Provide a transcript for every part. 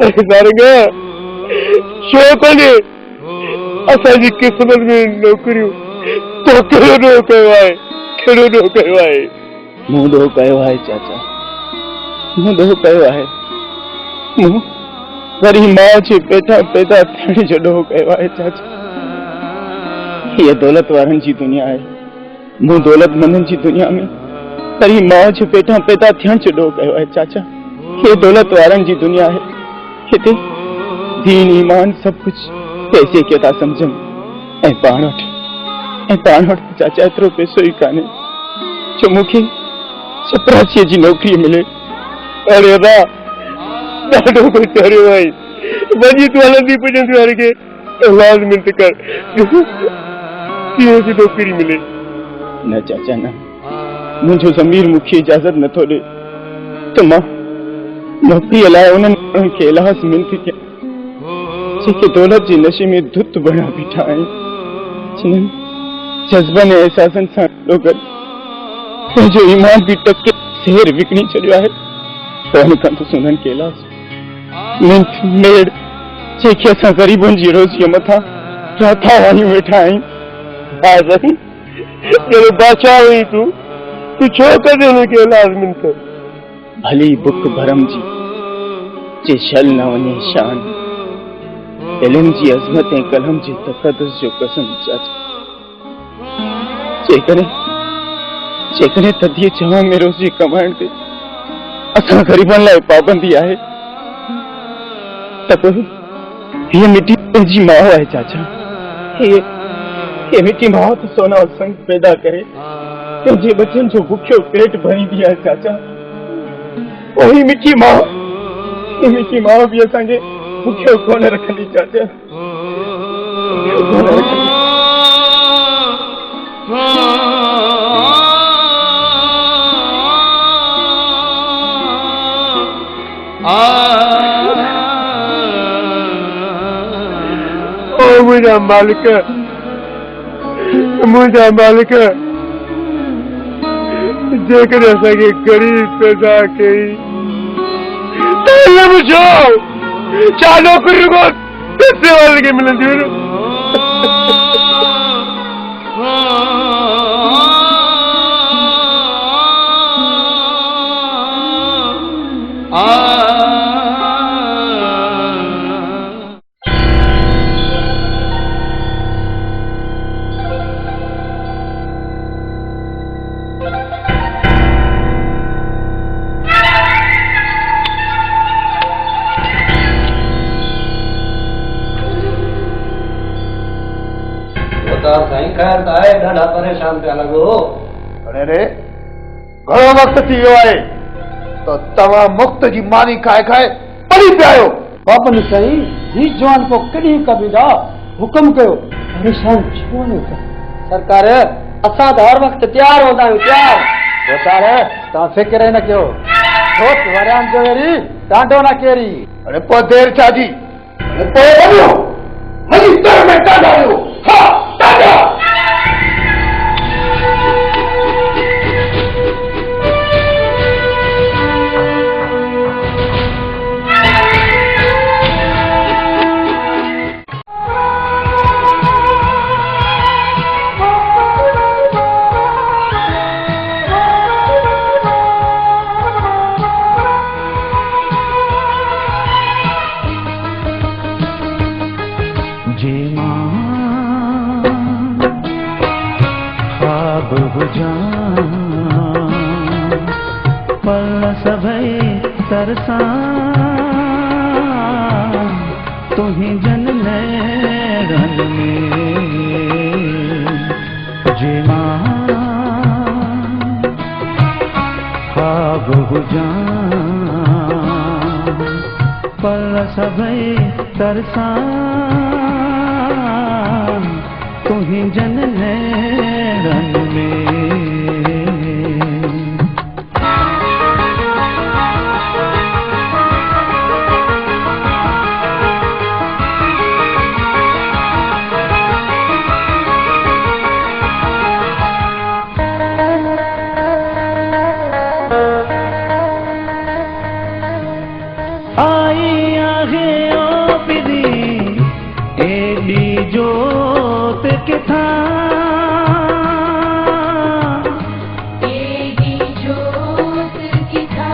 सारंग छो कोन्हे असांजी क़िस्मत में नौकरियूं तो कहिड़ो ॾोह कयो आहे, कहिड़ो ॾोह कयो आहे? मूं ॾोह कयो आहे चाचा, मूं ॾोह कयो आहे। मूं वरी माउ जे पेटा पैदा थियण जो ॾोह कयो आहे चाचा। हीअ दौलत वारनि जी दुनिया आहे। मूं दौलतमंदनि जी दुनिया में वरी माउ जे पेटा पैदा थियण जो ॾोह कयो आहे चाचा। हीअ दौलत वारनि जी दुनिया आहे। हिते दीन ईमान सब कुछ पैसे खे था सम्झनि ऐं पाण वटि चाचा एतिरो पैसो ई कान्हे जो मूंखे चपरासीअ जी नौकरी मिले। अरे दा ॾाढो कुझु चरियो आहे। वञी तूं हलंदी पुॼंदी वारे खे लाज़मिंत कर कीअं जी नौकरी मिले। न चाचा न, मुंहिंजो ज़मीर मूंखे इजाज़त नथो ॾे त मां नौकरीअ लाइ उन्हनि खे इलाही मिनत कयां जेके दौलत जे नशे में धुत बणिया बीठा आहिनि, जिन्हनि जज़्बनि ऐं एहसासनि सां गॾु पंहिंजो ईमान बि टके शहर विकिणी छॾियो आहे। फोन कंदुसि उन्हनि खे इलाही मिनत मेड़ जेके असां ग़रीबनि जी रोज़ीअ मथां राथा वायूं वेठा आहियूं। हा साईं, ॼण बादशाह हुई तूं छो कॾहिं हुनखे लाज़मिंत? भली बुख भरम जी जे शल न वञे शान, इल्म जी अज़मत ऐं कलम जे तक़दस जो कसम चाचा। जेकॾहिं थधीअ छांव में रोज़ी कमाइण ते असां ग़रीबनि लाइ पाबंदी आहे त पोइ हीअ मिटी पंहिंजी माउ आहे चाचा। हीअ मिटी माउ त सोना और संग पैदा करे पंहिंजे बच्चनि जो बुखियो पेट भरींदी आहे चाचा। पोइ मिठी माउ बि असांखे बुखियो कोन रखंदी चाचा। ओ मुंहिंजा मालिक जेकॾहिं असांखे गरीब पैदा कई त इल्मु छा नौकरी रुॻो पैसे वारे खे मिलंदियूं साईं ख़ैर त आहे, ॾाढा परेशान पिया लॻो। अरे रे घणो वक़्तु थी वियो आहे त तव्हां मुफ़्त जी मानी खाए पढ़ी पिया आहियो। बाबन साईं ही जवान को कॾहिं कबीदा हुकुम कयो, परेशान छो न कर। सरकार असां त हर वक़्तु तयार हूंदा आहियूं, तयार। सरकार तव्हां फिक्र न कयो, छोट वरियान जो वरी टांडो न केरी। अरे पोइ देर छा जी, पोइ वञो हली तर में टांडा ॾियो। हा टांडा। पल सभई तरसा तुम्हें जन रन में जेमा ख्वाब हुजा पल सभई तरसा तुम्हें जन रन में। आई आहे ओ पिरी एडी जोत किथा एडी जोत किथा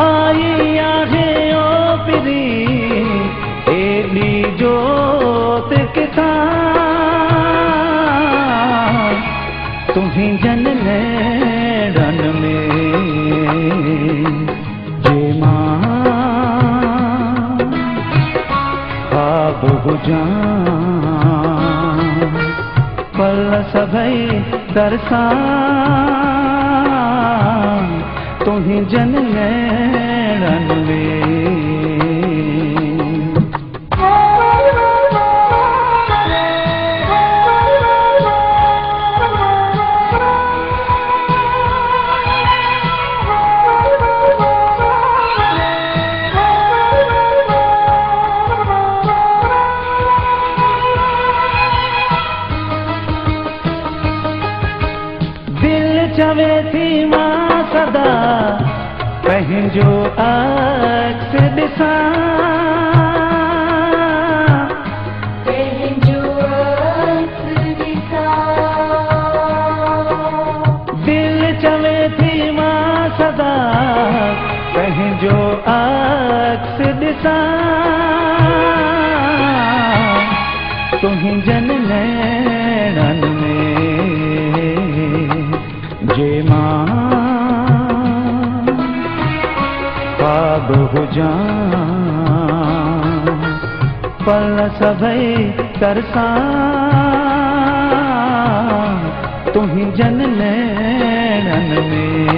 आई आहे ओ पिरी एडी जोत किथा तुम्हें जन रन में जे मां ख्वाब गुजां पल सभई तरसा तुम्हें जन रन में चवे थी मां सदा पंहिंजो अक्स ॾिसां पंहिंजो अक्स ॾिसां दिल चवे थी मां सदा पंहिंजो अक्स ॾिसां तुंहिंजन नैणन में जे मां ख्वाब हुजां पल सभई तरसां तुंहिंजन नैणन में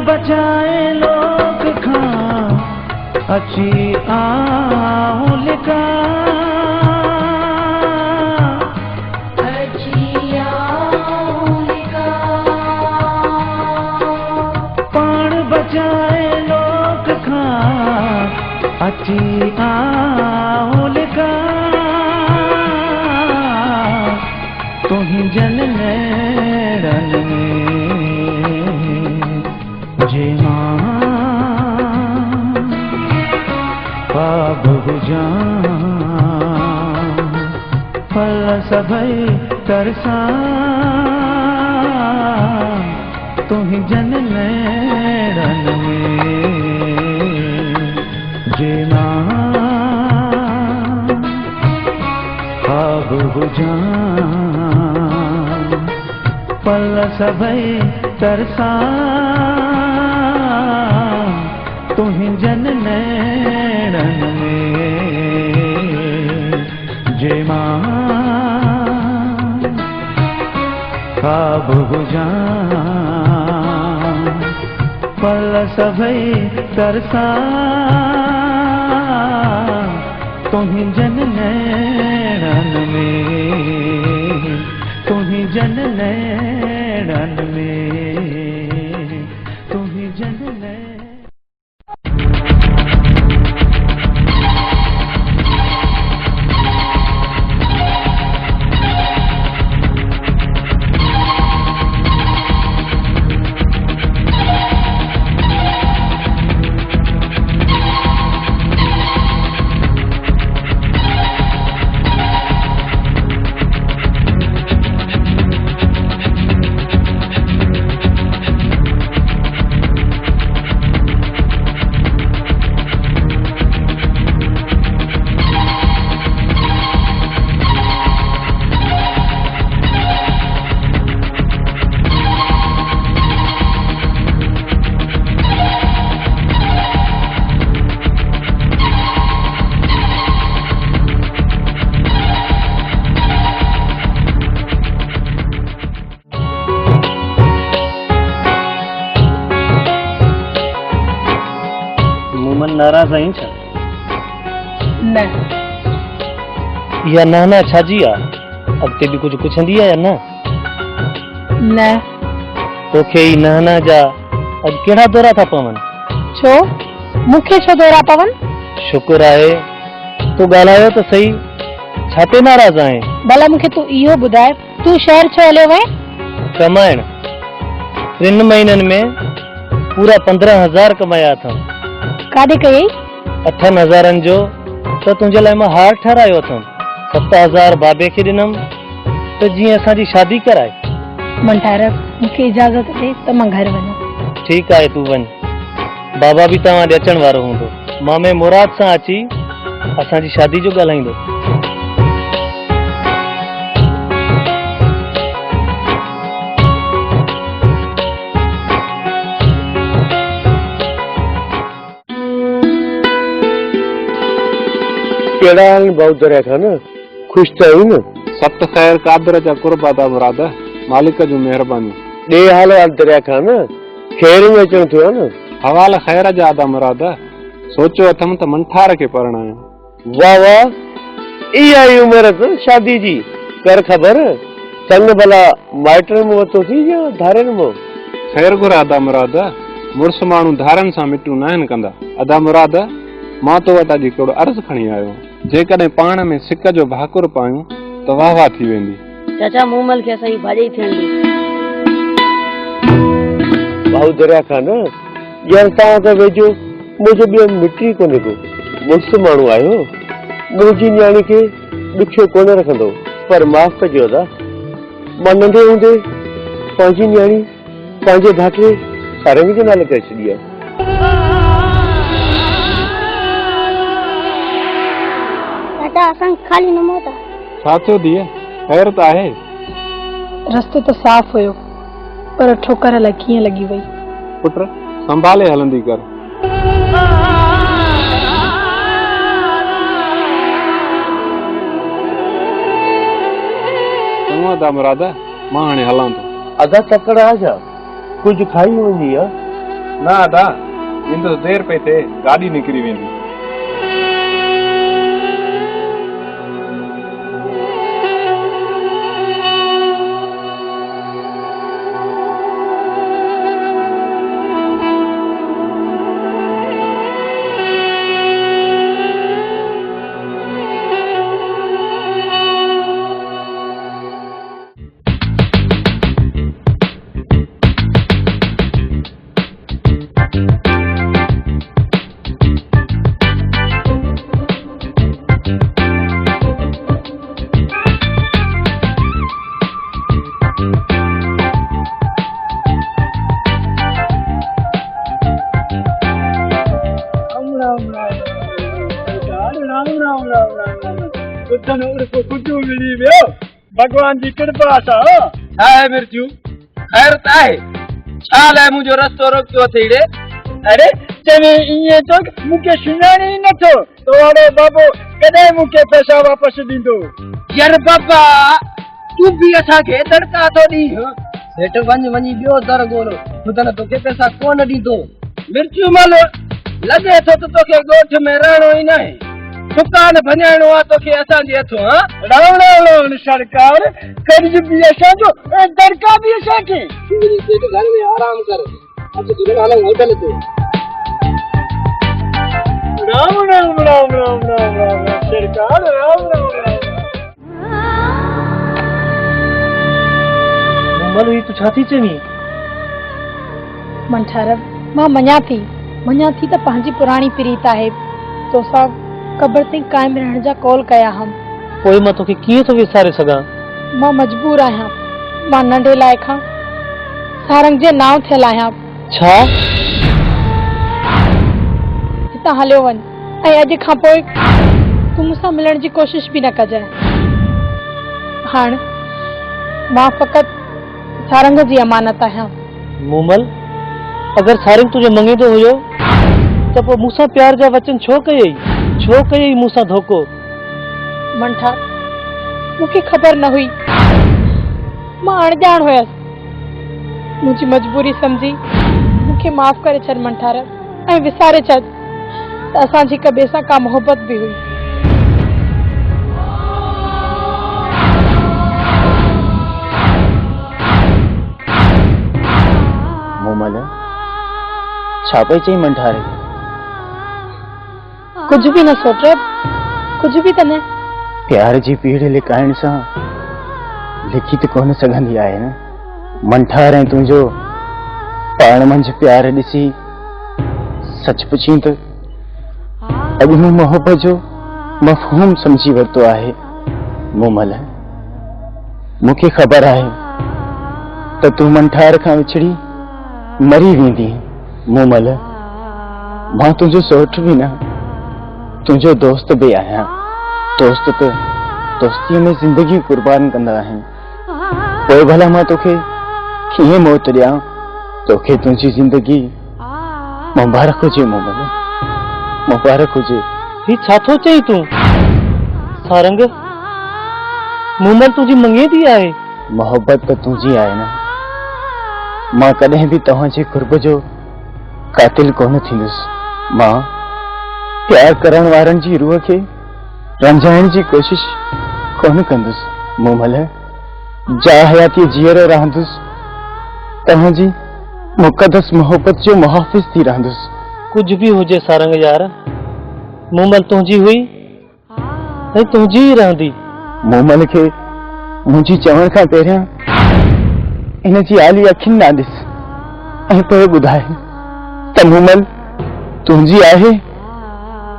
बचाए लोग खां अची आऊं लिका पाण बचाए लोग खां अची आऊं लिका तुंहिंजन नैणन में जे मां ख्वाब हुजां पल सभई तरसां तुंहिंजन नैणन में जे मां ख्वाब हुजां पल सभई तरसां तुंहिंजन नैणन में जे मां ख्वाब हुजां पल सभई तरसां तुंहिंजन नैणन में तुंहिंजन नैणन में तुंहिंजन नैणन नाराज आई छा न या ना छाजी आ अॻिते बि कुझु पुछंदी आहे या न न तोखे ई नहना जा अॼु कहिड़ा दौरा था पवन? छो मूंखे छो दौरा पवन? शुक्र आहे तूं ॻाल्हायो त सही, छा ते नाराज़ आहीं? भला मूंखे तूं इहो ॿुधाए, तूं शहर छो हलियो वएं? कमाइण 3 महीननि में पूरा 15,000 कमाया अथमि। काॾे कयई? 8,000 जो त तुंहिंजे लाइ मां हार ठारायो अथमि। 7,000 बाबे खे ॾिनमि त जीअं असांजी शादी कराए। मंठार मूंखे इजाज़त ॾे त मां घर वञां। ठीकु आहे, तूं वञ। बाबा बि तव्हां ॾे अचण वारो हूंदो। मामे मुराद सां अची असांजी शादी जो ॻाल्हाईंदो। कहिड़ा हाल भाऊ दरिया खान? ख़ुशि त आहियूं न? सत ख़ैर कादर जा कुर्बादा मुराद, मालिक जो महिरबानी। ॾे हाल दरिया खान, खैर में अचणु थियो न? हवाल ख़ैर जा आदा मुराद, सोचियो अथमि त मंठार खे परणायो। वाह वाह, इहा ई उमिरि त शादी जी। कर ख़बर संग भला माइटनि में वतो थी या धारनि में? ख़ैर घुर आदा मुराद, मुड़ुस माण्हू धारनि सां मिटू न आहिनि कंदा। अदा मुराद, मां तो वटि अॼु हिकिड़ो अर्ज़ु खणी आयो। जेकॾहिं पाण में सिक जो भाकुर पायूं त वाह वाह थी वेंदी। चाचा मूमल खे असांजी भाॼी थियणी। भाऊ दरिया खान, यार तव्हां त वेझो मुंहिंजो ॿियो मिटी कोन्हे को। मुड़ुस माण्हू आहियो, मुंहिंजी न्याणी खे ॾुखियो कोन रखंदो, पर माफ़ कजो अदा। मां नंढे हूंदे पंहिंजी न्याणी पंहिंजे भाइटे सारंग जे नाले करे छॾी आहे। चाचा असांखे खाली न मोता। छा थियो धीअ, ख़ैर त आहे? रस्तो त साफ़ हुयो, पर ठोकर अलाए कीअं लॻी वई। पुट संभाले हलंदी कर। चङो अदा मुराद, मां हाणे हलां थो। अदा तकड़ आहे छा? कुझु खाई वञी आहे? न अदा, ईंदो देरि पई थिए, गाॾी निकिरी वेंदी। भगवान जी कृपा सां छा आहे मिर्चू? ख़ैर त आहे? छा लाइ मुंहिंजो रस्तो रोकियो अथई रे? अरे चवे ईअं तो मूंखे सुञाणे ई नथो, तोड़ो बाबो कॾहिं मूंखे पैसा वापसि ॾींदो? यार बाबा तूं बि असांखे दड़का थो ॾी। सेठ वञी ॿियो दर ॻोल्हो, ख़ुदा न तोखे पैसा कोन ॾींदो। मिर्चू मल लॻे थो त तोखे ॻोठ में रहणो ई नाहे, दुकान भञाइणो आहे तोखे असांजे हथों। राम राम राम सरकार, कर्ज बि असांजो ऐं दड़का बि असांखे। घर में आराम कर, अच तुझे हलूं होटल ते। राम राम राम राम राम राम सरकार, राम राम राम। मूमल, तूं छा थी चवीं? मंठार मां मञा थी त पंहिंजी पुराणी प्रीत आहे, तोसां क़बर ताईं कायम रहण जा कॉल कया हम। पोइ मां तोखे कीअं थो विसारे सघां? मां मजबूर आहियां। मां नंढे लाइ खां सारंग जे नाव थियल आहियां। छा? हितां हलियो वञ ऐं अॼु खां पोइ तूं मूंसां मिलण जी कोशिश बि न कजांइ। हाणे मां फ़क़ति सारंग जी अमानत आहियां। मूमल, अगर सारंग तुझे मंगेदो हुयो त पोइ मूंसां प्यार जा वचन छो कयई मूंसां धोखो? मंठा, मूंखे ख़बर न हुई, मां अणॼाण हुयसि। मुंहिंजी मजबूरी सम्झी मूंखे माफ़ करे छॾ मंठार, ऐं विसारे छॾ त असांजी हिक ॿिए सां का मोहबत बि हुई। छा पई चई मंठारे? कुछ भी न सोच रहे, कुछ भी तने। प्यार जी पीढ़ लिकाइण सां लिखी त कोन सघंदी आहे न। मंठार ऐं तुंहिंजो पाण मंझि प्यार ॾिसी सच पुछी त अॼु मूं मोहब्बत जो मफ़हूम समझी वरितो आहे। मूमल, मूंखे ख़बर आहे त तूं मंठार खां विछड़ी मरी वेंदी। मूमल, मां तुंहिंजो सौट बि न, तुंहिंजो दोस्त बि आहियां। दोस्त त दोस्तीअ में ज़िंदगी कुर्बान कंदा आहिनि। पोइ भला मां तोखे कीअं मौत ॾियां? तोखे तुंहिंजी ज़िंदगी मुबारक हुजे मूमल, मुबारक हुजे। ही छा थो चई तूं? सारंग, मूमल तुंहिंजी मंगेती आहे। मोहब्बत त तुंहिंजी आहे न। मां कॾहिं बि तव्हांजे कुर्ब जो कातिल कोन थींदुसि। मां प्यार करण वारनि जी रूह खे रंजाइण जी कोशिश कोन कंदुसि। मूमल, जा हयाती जीअर रहंदुसि, तव्हांजी मुक़दस मोहब्बत जो मुहाफ़िज़ थी रहंदुसि। कुछ भी हुजे सारंग यार, मूमल तुंहिंजी हुई ऐं तुंहिंजी ही रहंदी। मूमल खे मुंहिंजी चवण खां पहिरियां इन जी आली अखियुनि ना ॾिस ऐं पोइ ॿुधाए त मूमल तुंहिंजी आहे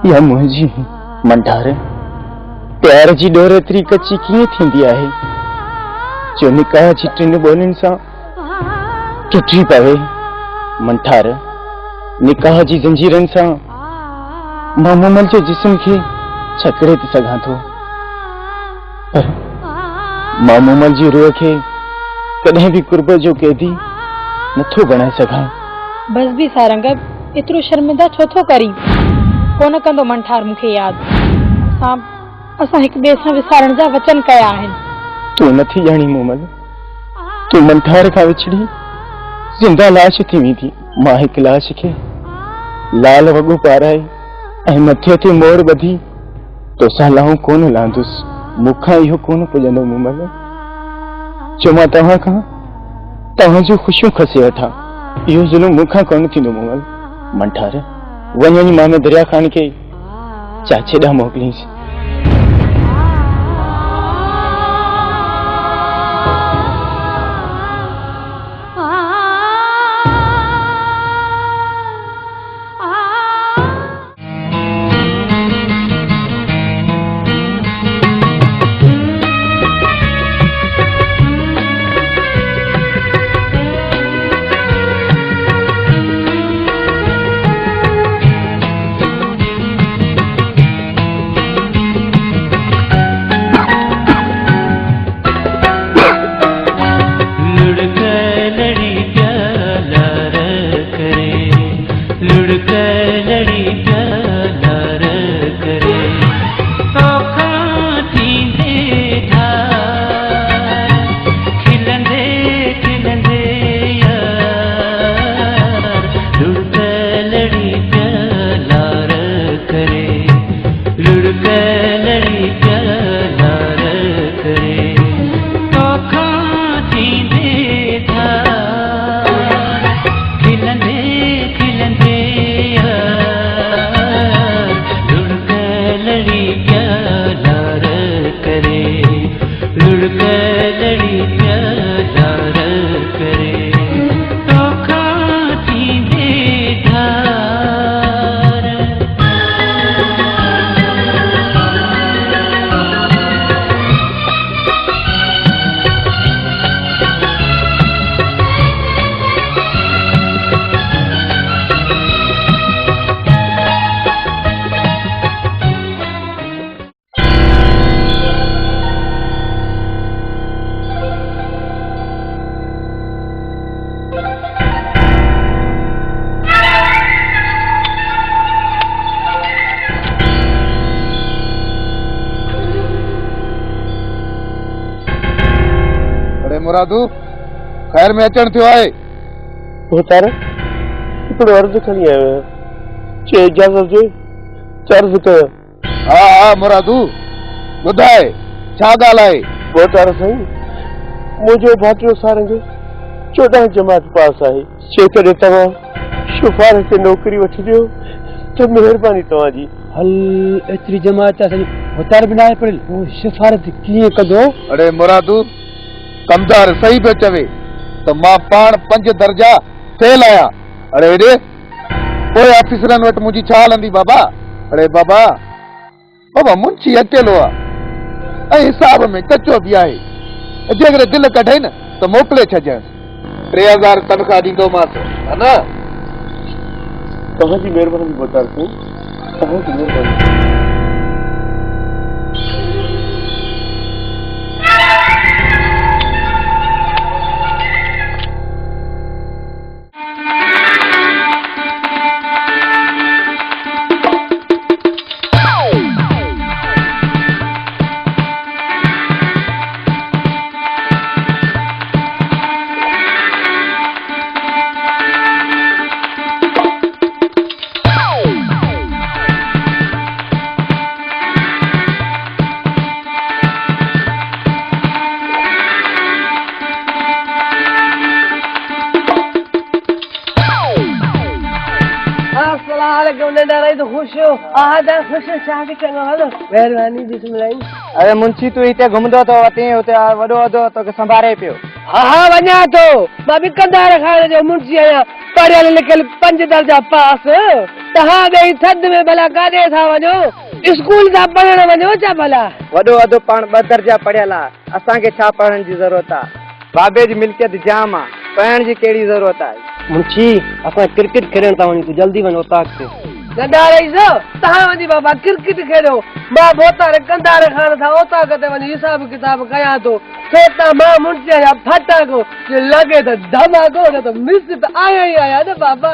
या मुंहिंजी? मंठार, प्यार जी डोर एतिरी कची कीअं थींदी आहे जो निकाह जी टिन ॿोलियुनि सां टुटी पवे? मंठार, निकाह जी जंजीरनि सां मां मूमल जे जिस्म खे छकड़े थी सघां थो, पर मां मूमल जी रूह खे कॾहिं बि कुर्ब जो कैदी नथो बणाए सघां। बस भी सारंग, एतिरो शर्मिंदा छो थो करी? कोन कंदो मंठार मूंखे यादि। असां हिक ॿिए सां विसारण जा वचन कया आहिनि। तूं नथी ॼाणी मूमल, तूं मंठार खां विछड़ी ज़िंदा लाश थी वेंदी। मां हिकु लाश खे लाल वॻो पाराए ऐं मथे ते मोर ॿधी तोसां लाऊं कोन लांदुसि। मूंखां इहो कोन पुॼंदो मूमल, जो मां तव्हां खां तव्हांजो ख़ुशियूं खसे वठां। इहो ज़ुल्म मूंखां कोन थींदो मूमल। मंठार, वञ मां दरिया खान खे चाचे ॾांहुं मोकिलींसि। मुरादू खैर में अचण थियो आहे। तार हिकिड़ो अर्ज़ु खणी आयो आहियां, चए इजाज़त ॾे चर्ज़ कयो। हा हा मुरादू, ॿुधाए छा ॻाल्हि आहे? बोतार साईं, मुंहिंजो भाटियो सारंग 14 जमात पास आहे। जेकॾहिं तव्हां सिफारिश ते नौकरी वठिजो त महिरबानी तव्हांजी। हल एतिरी जमात असांजी वतार बि न आहे पढ़ियल, उहो सिफारिश कीअं कंदो? अरे मुरादू, कमदार सही पियो चवे त मां पाण 5 दर्जा फेल आहियां। अरे हेॾे पोइ ऑफिसरनि वटि मुंहिंजी छा हलंदी बाबा? अरे बाबा मुंशी अकेलो आहे ऐं हिसाब में कचो बि आहे। जेकर दिलि कढे न त मोकिले छॾियांसि। 3000 तनख़्वाह ॾींदोमांसि, हा न? तव्हांजी महिरबानी वतार साईं, तव्हांजी महिरबानी। अरे मुंशी तू हिते घुमंदो तो अती हुते वॾो वॾो तोखे संभारे पियो। हाँ वञा थो, मां बि कंदार खाने जो मुंशी आहियां, पढ़ियल लिखियल 5 दर्जा पास। तव्हां ॾेई थधि में भला काॾे था वञो? स्कूल था पढ़ण वञो छा भला? वॾो वॾो पाण 2 दर्जा पढ़ियल आहे, असांखे छा पढ़ण जी ज़रूरत आहे? बाबे जी मिल्कियत जाम आहे, पढ़ण जी कहिड़ी ज़रूरत आहे? मुंशी असां क्रिकेट खेॾण था वञूं, तूं जल्दी वञ उतां ते। तव्हां वञी बाबा क्रिकेट खेॾो, मां बोतारे कंदार खान था उतां ते वञी हिसाब किताब कयां थो। मां मुंशी आहियां फटाको, लॻे त धमाको न त मिस त आया ई आया न बाबा।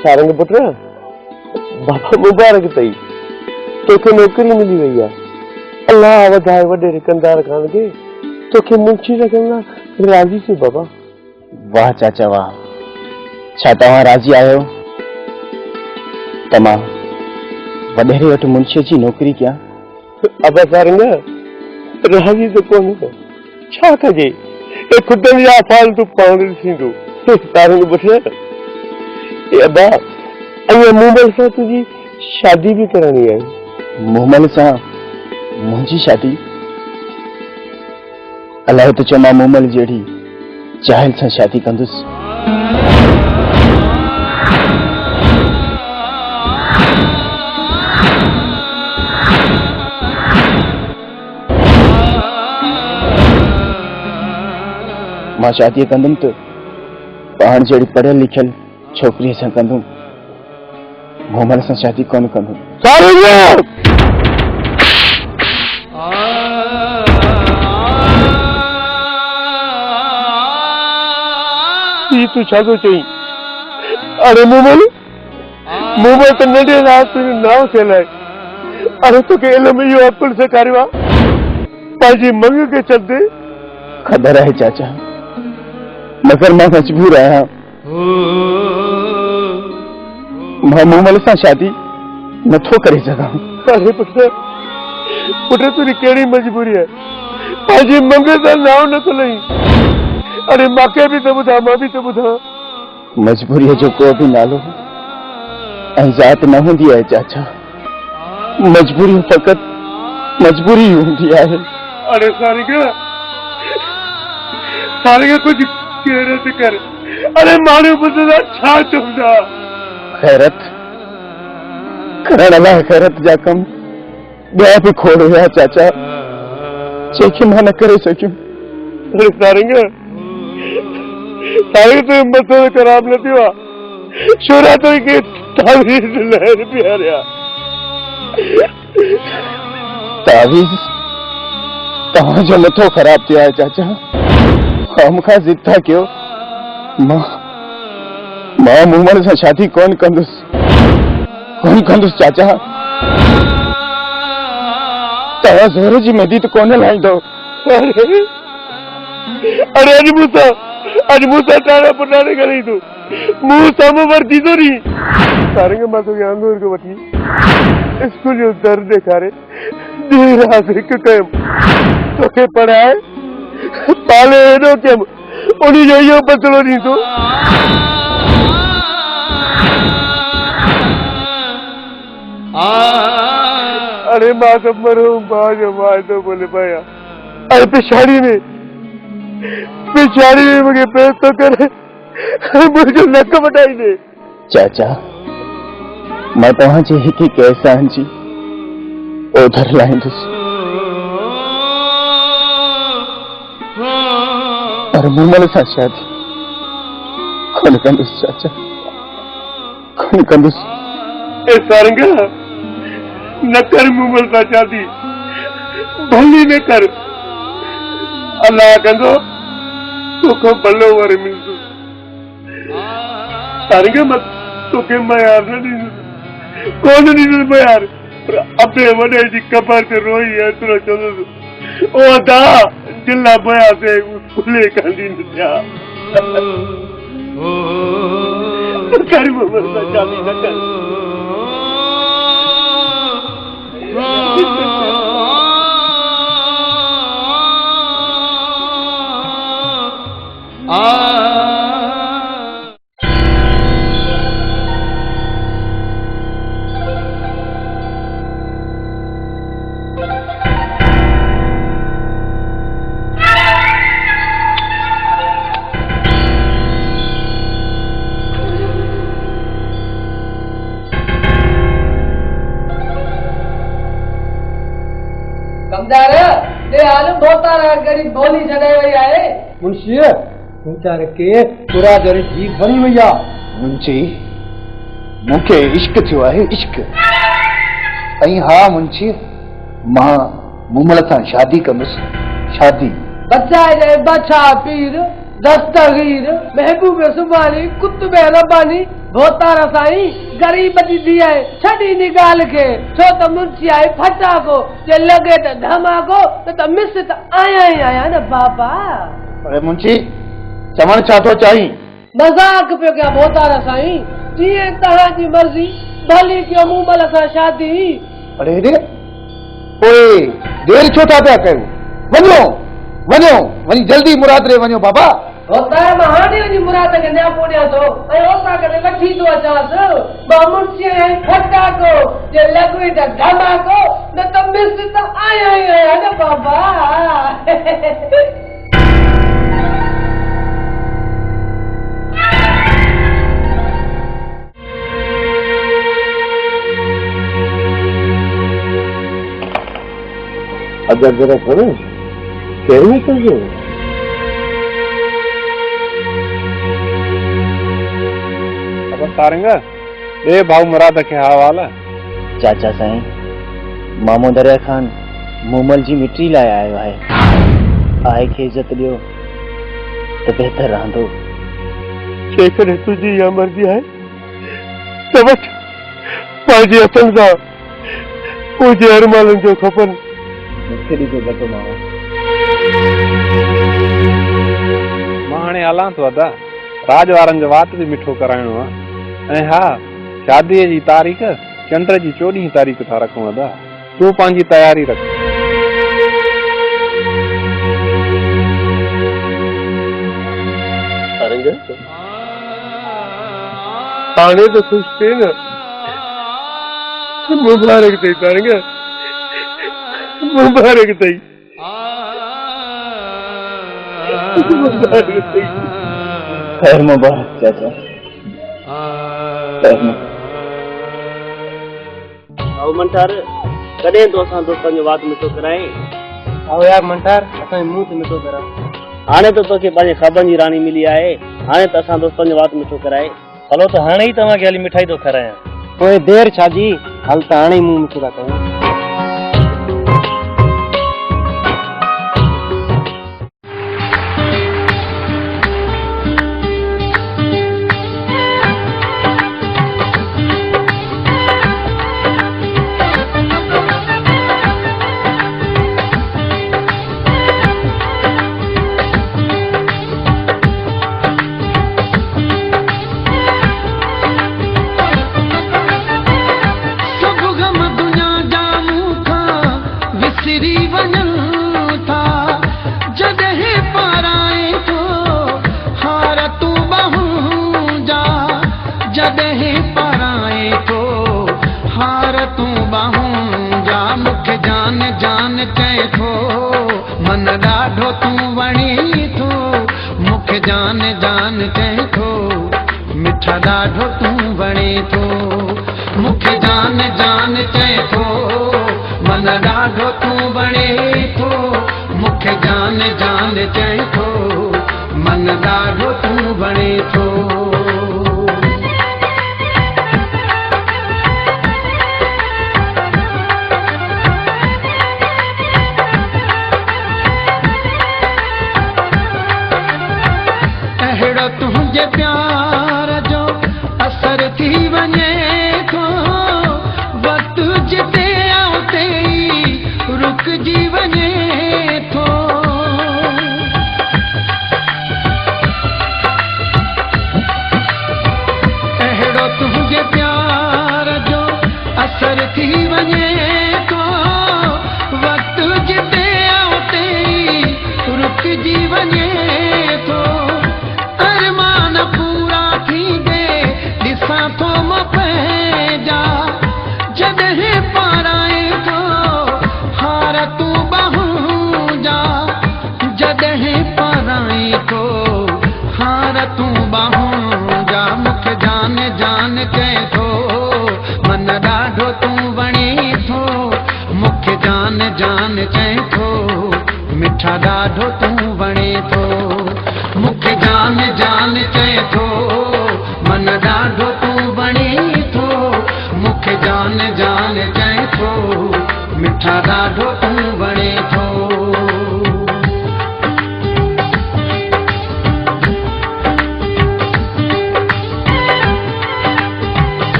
सारंग पुत्र, बाबा मुबारक अथई, तोखे नौकरी मिली वई आहे। अल्लाह वधाए वॾे कंदार खान खे तोखे मुंशी रखण लाइ राज़ी थियो बाबा। वाह चाचा वाह, छा तव्हां राज़ी आहियो त मां वॾेरे वटि मुंशीअ जी नौकरी कयां? अबा सारंग, राज़ी त कोन, छा कजे, खुदनि जा फालतू पाण ॾिसींदो। सारंग पुत्र, अबा अञा मूमल सां तुंहिंजी शादी भी करणी आहे। मूमल सां मुंहिंजी शादी? अलाए त चयो मां मूमल जहिड़ी जाहिल सां शादी कंदुसि। मां शादी कंदुमि तो पाण जहिड़ी पढ़ियल लिखियल छोकिरीअ सां कंदुमि, मोमल सां शादी कोन कंदुमि। तू छा थो चई? अरे मोमल त नंढे रात नाव थियल आहे। अरे तोखे इल्म इहो अकुल सेखारियो आहे पंहिंजी मंग खे छॾे? ख़बर आहे चाचा, मगर मां मजबूर आहियां। मां मोमल सां शादी नथो करे सघां। अरे पुट तुंहिंजी कहिड़ी मजबूरी आहे? पंहिंजी मंग सां नाव नथो लही। अरे मूंखे बि त ॿुधा, मां बि त ॿुधां। मजबूरीअ जो को बि नालो ऐं ज़ात न हूंदी आहे चाचा। मजबूरी फ़क़त मजबूरी हूंदी आहे। अरे सारिका कुछ खैरत कर। अरे माण्हू ॿुधंदा छा चवंदा? खैरत करण लाइ खैरत जा कम ॿिया बि खोड़ हुया चाचा, जंहिंखे मां न करे सघियुमि। अरे सारिका तो मथो ख़राब न थियो आहे। छोरा तो के तावीज़ लहर पियारिया। तावीज़ तव्हांजो मथो ख़राब थियो आहे चाचा। मूंखां ज़िद था कयो। मां मोमल सां शादी कोन कंदुसि चाचा। तव्हां ज़ोर जी मदद कोन लाईंदो। अरे अॼु मूंसां टाणे पुटाणे करे तूं मूं साम्हूं वरती थो नी। सारंग मां तोखे आंगूर खे वठी स्कूल जो दर ॾेखारे ॾींहुं राति हिकु कयुमि, तोखे पढ़ाए पाले हेॾो कयुमि, उनजो इहो बदिलो ॾींदो? अरे मां त मरहूम भाउ जो वाइदो भुल पिया। अरे पिछाड़ी में मूंखे पेश थो करे मुंहिंजो नक वटाईंदे। चाचा मां तव्हांजे हिकु हिकु एहसान जी ओधर लाहींदुसि, पर मोमल सां शादी कोन कंदुसि चाचा, कोन कंदुसि। सारंग न कर मोमल सां शादी, भली न कर। अल्लाह कंदो तोखे भलो वर मिलंदो। सारंग मां तोखे मयार न ॾींदुसि, कोन ॾींदुसि मयार। अपने वॾे जी कबर ते रोई एतिरो चवंदुसि, ओ अदा जिला बया से खुले कंदी न थिया। कर मोमल सां शादी न कर। कमदार दे आलू बोता रहा गरीब बोली जगह वही आए। मुंशी वीचारे के पूरा जरी जीव बनी वई आहे। मुंशी मूंखे इश्क थियो आहे, इश्क। ऐं हा मुंशी मां मोमल सां शादी कंदुसि, शादी। बचाए दे बचा पीर दस्तगीर महबूब सुबानी कुतुब रब्बानी भोतार साईं गरीब जी दी आहे छड़ी नी गाल के छो त मुंशी आहे फटाको जे लगे त धमाको त मिस त आया ही आया न बाबा। अरे मुंशी चवण छा थो चाहीं? मजाक पे क्या भोतार साईं, जीअं तहां जी मर्ज़ी भली कयो मोमल सां शादी। अरे पोइ देर छो था पिया कयो? वञो वञो वञी जल्दी मुराद रे वञो बाबा। होता है महानी वञी मुराद खे न पोड़िया थो ऐं ओसा करे वठी थो अचांसि। मां मुंशी आहियां फटाको जे लॻे त धमाको न त मिस त आया ही आया न बाबा। अगर जरा खड़ो कहिड़ी कजो तारंग ए भाऊ मुराद के हवाला। चाचा साईं, मामो दरिया खान मूमल जी मिट्टी लाए आयो है। आए खे इज्जत ॾियो त बेहतर रहंदो। जेकॾहिं तुंहिंजी इहा मर्ज़ी आहे त वठ, पंहिंजे हथनि सां मुंहिंजे अरमाननि जो खपनि। मूंखे ॾिजो घटो मामो। मां हाणे हलां थो अदा, राज वारनि जो वात बि मिठो कराइणो आहे। ऐं हा, शादीअ जी तारीख़ चंड जी 14 तारीख़ था रखूं अदा। तूं पंहिंजी तयारी रख। हाणे त ख़ुशि थिए न। मुबारक अथई तारंग, मुबारक अथई, मुबारक अथई। खैर मुबारक चाचा, खैर मुबारक। आओ मंठार, कॾहिं तो असां दोस्तनि जो वात मिठो कराए। आओ यार मंठार, असां मुंह ते मिठो करा। हाणे त तोखे पंहिंजे ख़बरनि जी राणी मिली आहे। हाणे त असां दोस्तनि जो वात मिठो कराए। हलो त हाणे ई तव्हांखे हली मिठाई थो खारायां। पोइ देर छा जी, हल त हाणे ई मुंह मिठो था कयूं।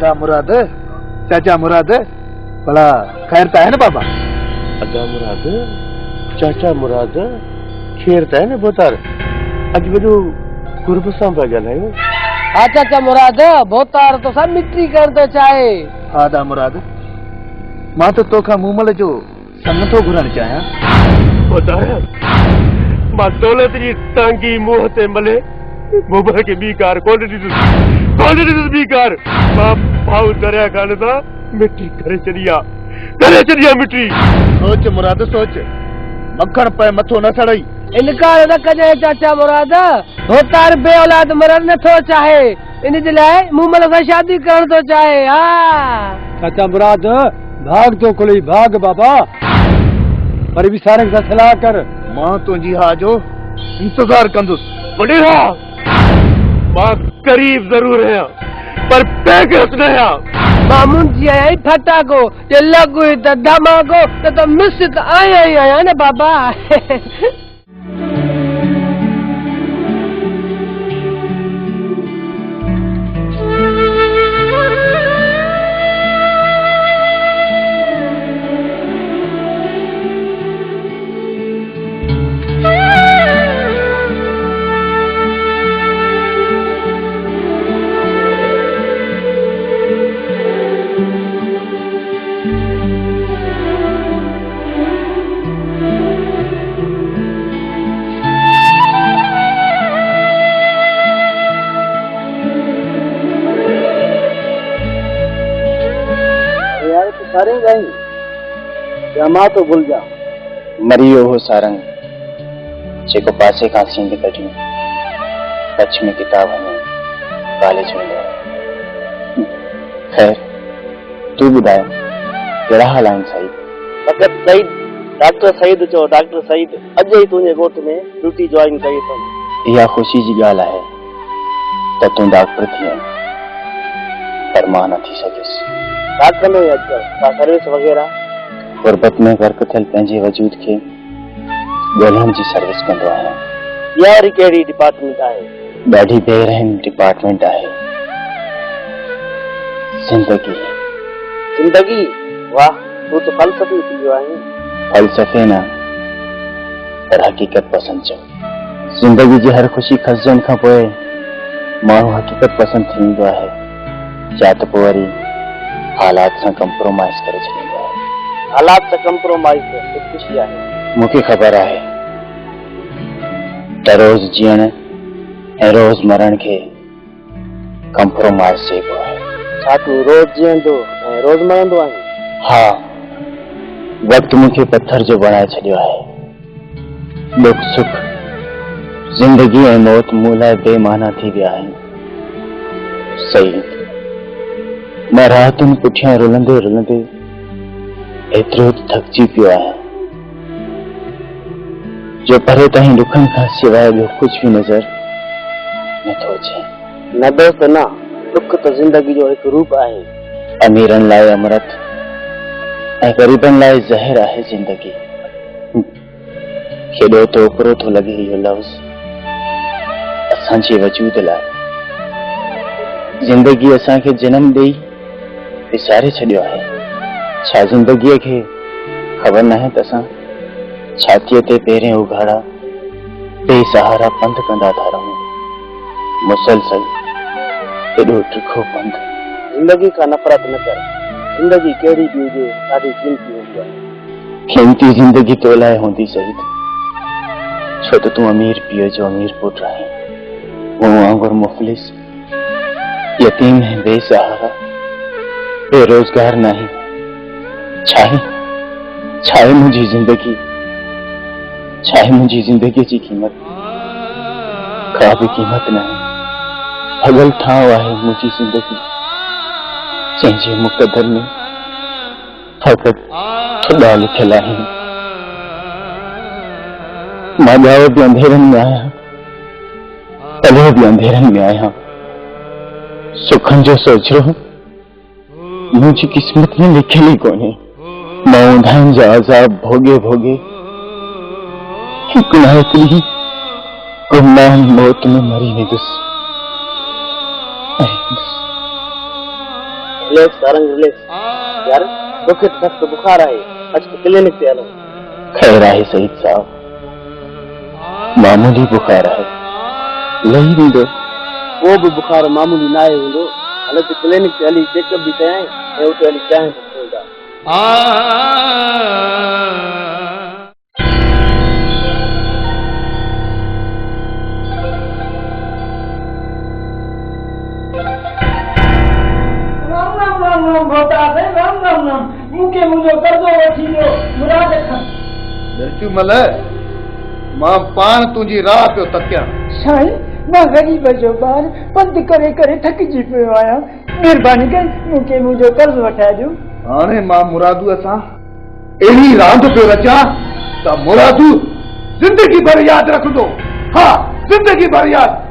अदा मुराद, चाचा मुराद, भला खैर त आहे न बाबा? अदा मुराद, चाचा मुराद, खैर त आहे न बोतार? अॼु वॾो गुरब सां पिया ॻाल्हायूं। हा चाचा मुराद, बोतार तो सब मिट्री करण तो चाहे। हा अदा मुराद, मां त तोखां मूमल जो संग थो घुरण चाहियां। बोतार, मां दौलत जी टांगी मुंहं ते मले मूमल खे ॿी कार कोन ॾिठुसि ॿी कार। मां भाऊ दरिया खान सां मिट्री करे छॾी आहे मिट्री। सोच मुराद सोच, मखण पे मथो न सड़ई। इनकार न कजे चाचा मुराद, बोतार बे औलाद मरण नथो चाहे, इन जे लाइ मूमल सां शादी करण तो चाहे। हा चाचा मुराद, भाग तो खुली भाग बाबा, पर विसारक सां सलाह कर। मां तुंहिंजी हा जो इंतजार कंदुसि। वॾेरा, मां करीब ज़रूर आहियां पर बेगस न आहियां। मामून जी आया फटाको, जे लॻो त धमाको, त मिस त आया ई आया न बाबा। सारे गई या मां तो भूल जा। मरियो हो सारंग जेको पासे खां सिंध कढियो, कच्छ में किताब में कॉलेज में गयो। खैर तू ॿुधाए कहिड़ा हाल आहिनि सईद? फक़त सईद, डॉक्टर सईद चओ, डॉक्टर सईद अॼु ई तुंहिंजे ॻोठ में ड्यूटी ज्वाइन कई अथऊं। इहा ख़ुशी जी ॻाल्हि आहे त तूं डॉक्टर थी आहीं, पर मां न थी सघियुसि। डॉक्टर में अॼुकल्ह का सर्विस वग़ैरह? गुरबत में गर्क थियल पंहिंजे वजूद खे ॻोल्हण जी सर्विस कंदो आहियां। इहा वरी कहिड़ी डिपार्टमेंट आहे? ॾाढी बेरहम डिपार्टमेंट आहे, ज़िंदगी। ज़िंदगी? वाह, तूं त फ़लसफ़ी थी वियो आहीं। फ़लसफ़े न पर हक़ीक़त पसंदि चओ। ज़िंदगी जी हर ख़ुशी खसजण खां पोइ माण्हू हक़ीक़त पसंदि थी वेंदो आहे, या त पोइ वरी हालात सां कंप्रोमाइज़ करे छॾींदो आहे। हालात सां कंप्रोमाइज़ त ख़ुशी आहे। मूंखे ख़बर आहे त रोज़ जीअण ऐं रोज़ मरण खे कंप्रोमाइज़ चइबो आहे। छा तूं रोज़ जीअंदो ऐं रोज़ मरंदो आहीं? हा, वक़्तु मूंखे पत्थर जो बणाए छॾियो आहे। दुख सुख, ज़िंदगी ऐं मौत मूं लाइ बेमाना थी विया आहिनि। सईद, मैं रातुनि पुठियां रुलंदे रुलंदे एतिरो थकिजी पियो आहियां जो परे ताईं ॾुखनि खां सवाइ ॿियो कुझु बि नज़र नथो अचे। न दोस्त न, दुख त ज़िंदगी जो हिकु रूप आहे। अमीरनि लाइ अमृत ऐं ग़रीबनि लाइ ज़हर आहे ज़िंदगी। केॾो त ओपरो थो लॻे इहो लफ़्ज़ असांजे वजूद लाइ। ज़िंदगी असांखे जनम ॾेई विसारे छॾियो आहे। छा ज़िंदगीअ खे ख़बर न आहे त असां छातीअ ते पेरें उघाड़ा बेसहारा पंध कंदा था रहूं, मुसलसल एॾो टिखो पंध। ज़िंदगी खां नफ़रत न कर, ज़िंदगी कहिड़ी बि हुजे ॾाढी कीमती हूंदी आहे। कीमती ज़िंदगी तो लाइ हूंदी सईद, छो त तूं अमीर पीउ जो अमीर पुटु आहीं। मूं वांगुरु मुफ़लिस, यतीम ऐं बेसहारा, बेरोज़गार नहीं। छा आहे मुंहिंजी ज़िंदगी? छा आहे मुंहिंजी ज़िंदगी जी क़ीमत? का बि क़ीमत न आहे। भॻल ठाव आहे मुंहिंजी ज़िंदगी, जंहिंजे मुक़दर में फ़क़त खुदा लिखियल आहिनि। मां ॼाओ बि अंधेरनि में आहियां, पलियो बि अंधेरनि में आहियां। सुखनि जो सोचरो मुंहिंजी क़िस्मत में लिखियल ई कोन्हे। मां ऊंधाइनि जा अज़ाब भोगे भोगे हिकु न हिकु ॾींहुं गुमनाम मौत में मरी वेंदुसि। रिलैक्स सारंग रिलैक्स यार तोखे सख्त बुखार आहे अच क्लिनिक ते हलो खैर आहे सईद साहब मामूली बुखार है लही वींदो वो भी बुखार मामूली ना आहे हूंदो हलो त क्लिनिक ते हली चेकअप बि कयां ऐं उते हली चांहि बि पीअंदा मूंखे मुंहिंजो कर्ज़ो वठी ॾियो मुराद खां मिर्चू मल मां पाण तुंहिंजी राह पियो तकियां साईं मां ग़रीब जो ॿार पंधु करे करे थकिजी पियो आहियां महिरबानी करे मूंखे मुंहिंजो कर्ज़ वठाए ॾियो हाणे मां मुरादूअ सां अहिड़ी रांदि पियो रचां त मुरादू ज़िंदगी भर यादि रखंदो हा ज़िंदगी भर यादि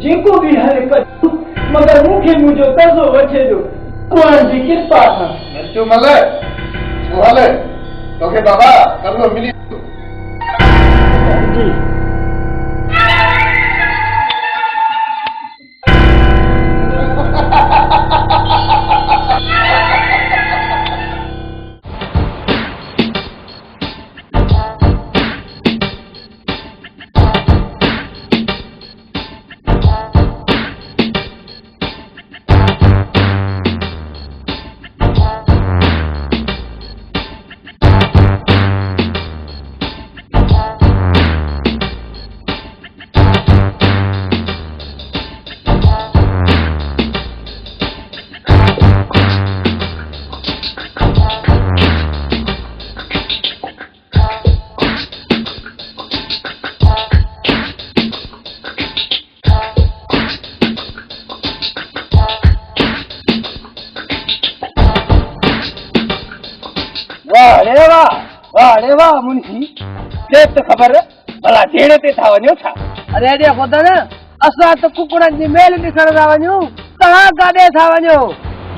जेको बि हले कजो मगर मूंखे मुंहिंजो कर्ज़ो वठे ॾियो कुआं जी कृपा सां मिर्चू मल तूं हले तोखे बाबा कर्ज़ो मिली जी वाह वाह मुंशी के तो खबर भला जेड़े ते था वञो था अरे अरे खुदा न असां त कुकड़नि जी मेल ॾिसण था वञूं तव्हां काॾे था वञो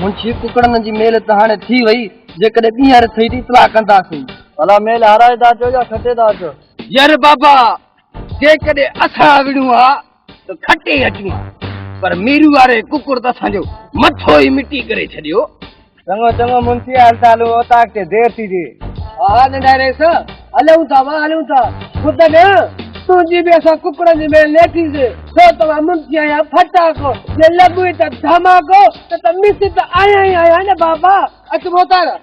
मुंशी कुकड़नि जी मेल त हाणे थी वई जेकॾहिं ॿीहर थी थी इतला कंदासीं भला मेल हाराएदा अचो या खटेदा अचो यार बाबा जेकॾहिं असां विड़ूं हा त खटे अचूं पर मीरू वारे कुकुर त असांजो मथो ई मिटी करे छॾियो चङो चङो मुंशी हाल चालू होता के देर थी जी हा नंढारेस हलूं था खुद न तुंहिंजी बि असां कुकड़नि जी मेल लेटीसीं छो तव्हां मुंशी आहियां फटाको जे लॻी त धमाको त मिस त आया ई आया न बाबा अच मोतार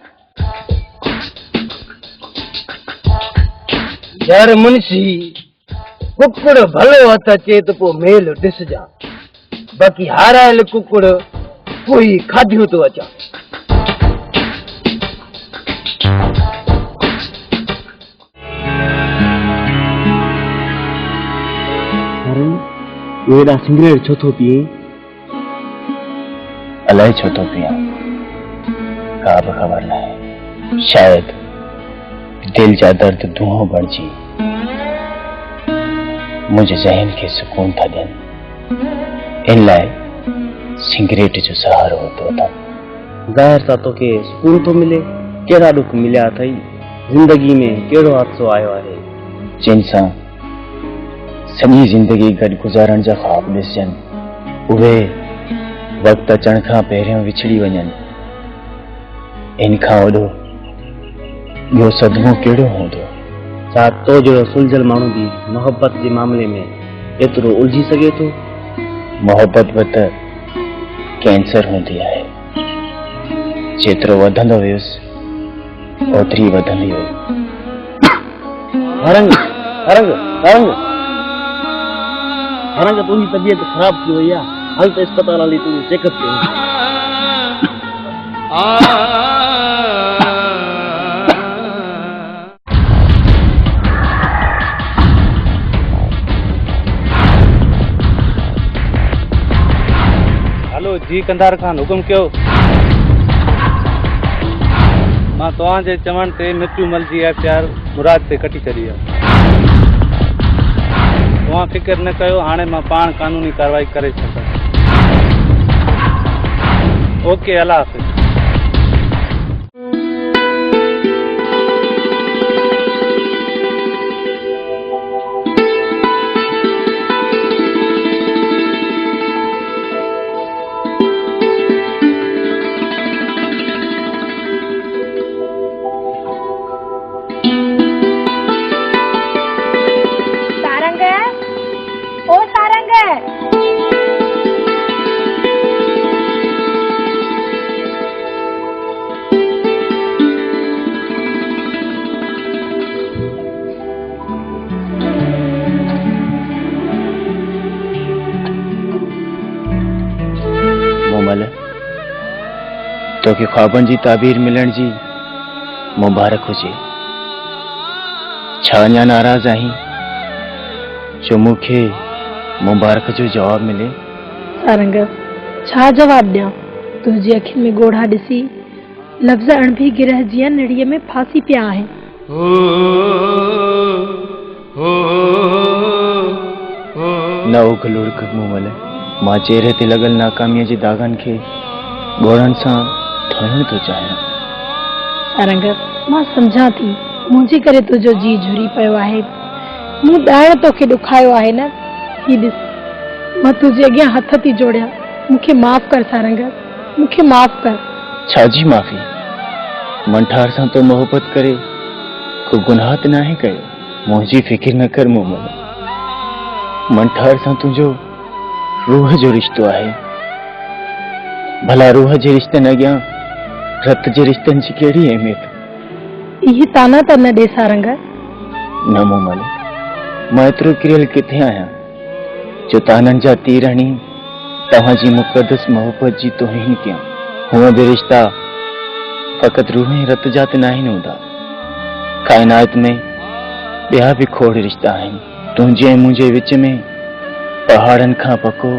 यार मुंशी कुकड़ भलो हथ अचे त पोइ मेल ॾिसजां बाक़ी हारायल कुकड़ कोई खाधियो थो अचां वेड़ा सिगरेट छो थो पिए अलाए छो थो पियां का बि ख़बर न आहे शायद दिल जा दर्द धुओं बणिजी मुंहिंजे ज़हन खे सुकून था ॾियनि इन लाइ सिगरेट जो सहारो वरितो अथमि ज़ाहिर सां तोखे सुकून थो मिले कहिड़ा दुख मिलिया अथई ज़िंदगी में कहिड़ो हादसो आयो आहे जिन सां सॼी ज़िंदगी गॾु गुज़ारण जा ख़्वाब ॾिसजनि उहे वक़्तु अचण खां पहिरियों विछड़ी वञनि इन खां वॾो ॿियो सदमो कहिड़ो हूंदो छा तो जहिड़ो सुलझल माण्हू बि मोहबत जे मामले में एतिरो उलझी सघे थो मोहबत बि त कैंसर हूंदी आहे जेतिरो वधंदो वियुसि ओतिरी वधंदी वई हरंग हरंग हरंग हरंग तुंहिंजी तबियत ख़राब थी वई आहे हल त अस्पताल हली तूं चेकअप कयो हेलो जी कंधार खान हुकुम कयो मां तव्हांजे चवण ते मिर्चू मल जी एफआईआर मुराद ते कटी छॾी आहे तव्हां फिक्र न कयो हाणे मां पाण कानूनी कार्रवाई करे छॾंदुमि ओके अल्लाह हाफ़िज़ तो के ख्वाबन जी ताबीर मिलण जी मुबारक हुजे। छा अञा नाराज़ आहीं जो मूंखे मुबारक जो जवाब मिले? सारंग छा जवाब ॾियां? तुंहिंजी अखियुनि में ॻोढ़ा ॾिसी लफ़्ज़ अणभी गिरह जीअं नड़ीअ में फासी पिया आहिनि। न उग लुढ़क मूमल, मां चेहरे ते लॻल नाकामीअ जे दागनि खे ॻोढ़नि सां धोइण थो चाहियां। सारंग मां सम्झां थी मुंहिंजे करे तुंहिंजो जी झुरी पियो आहे। मूं ॾाइण तोखे ॾुखायो आहे न। ही ॾिस मां तुंहिंजे अॻियां हथ थी जोड़ियां, मूंखे माफ़ कर सारंग, मूंखे माफ़ कर। छाजी माफ़ी? मंठार सां तो मोहब्बत करे को गुनाह त नाहे कयो। मुंहिंजी फिकिर न कर मूमल, मंठार सां तुंहिंजो रूह जो रिश्तो आहे। भला रूह जे रिश्तनि अॻियां रत जे रिश्तनि जी कहिड़ी अहमियत? इहे ताना त न ॾे सारंग। न मूमल, मां एतिरो किरियल किथे आहियां जो ताननि जा तीर हणी तव्हांजी मुक़दस मोहब्बत जी तोहीन कयां। हूअं बि रिश्ता फ़क़ति रूह ऐं रत जा त नाहिनि हूंदा। काइनात में ॿिया बि खोड़ रिश्ता आहिनि। तुंहिंजे ऐं मुंहिंजे विच में पहाड़नि खां पको,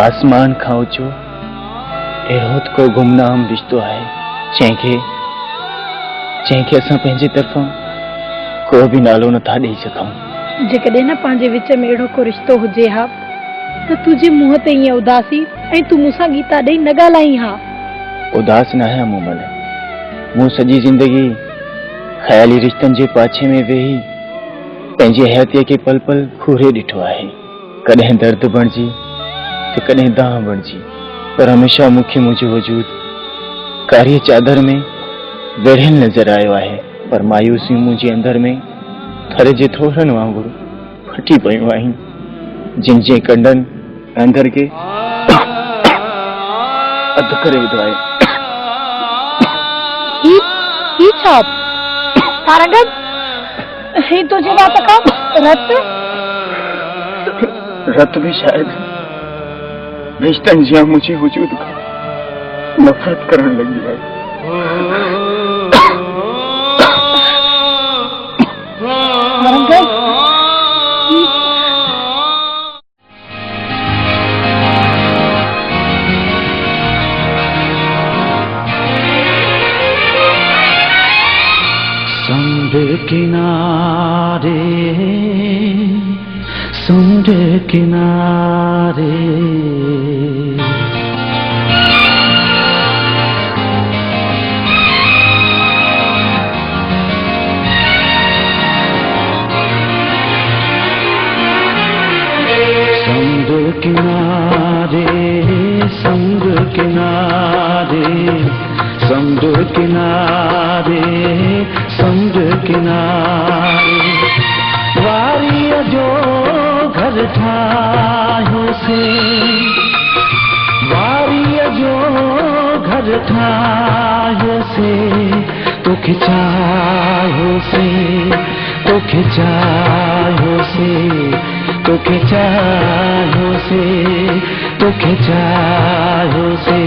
आसमान खां ऊचो अहिड़ो त को गुमनाम रिश्तो आहे जंहिंखे असां पंहिंजे तरफ़ां को बि नालो नथा ॾेई सघूं। जेकॾहिं न पंहिंजे विच में अहिड़ो को रिश्तो हुजे हा त तुंहिंजे मुंहं ते ईअं उदासी ऐं तूं मूंसां गीता ॾेई न ॻाल्हाई हा। उदास न आहियां मूमल, मूं सॼी ज़िंदगी ख़याली रिश्तनि जे पाछे में वेही पंहिंजी हयातीअ खे पल पल खूरे ॾिठो आहे। कॾहिं दर्द बणिजी त कॾहिं दाह बणिजी, पर हमेशह मूंखे मुंहिंजो वजूद कारीअ चादर में वेढ़ियल नज़र आयो आहे। पर मायूसियूं मुंहिंजे अंदर में थर जे थोरनि वांगुरु फटी पयूं आहिनि, जिन जे कंडनि अंदर खे अधु करे विधो आहे। ही छा सारंग? ही तुझे बात का रत भी शायद रिश्तनि जी मुंहिंजे वजूद खां नफ़रत करण लॻी आहे। समुद्र किनारे समुद्र किनारे समुद्र किनारे समुद्र किनारे समुद्र किनारे वारीअ जो घर ठाहियो से वारीअ जो घर ठाहियो से तोखे चाहियो से तोखे चाहियो से तोखे चाहियो से तोखे चाहियो से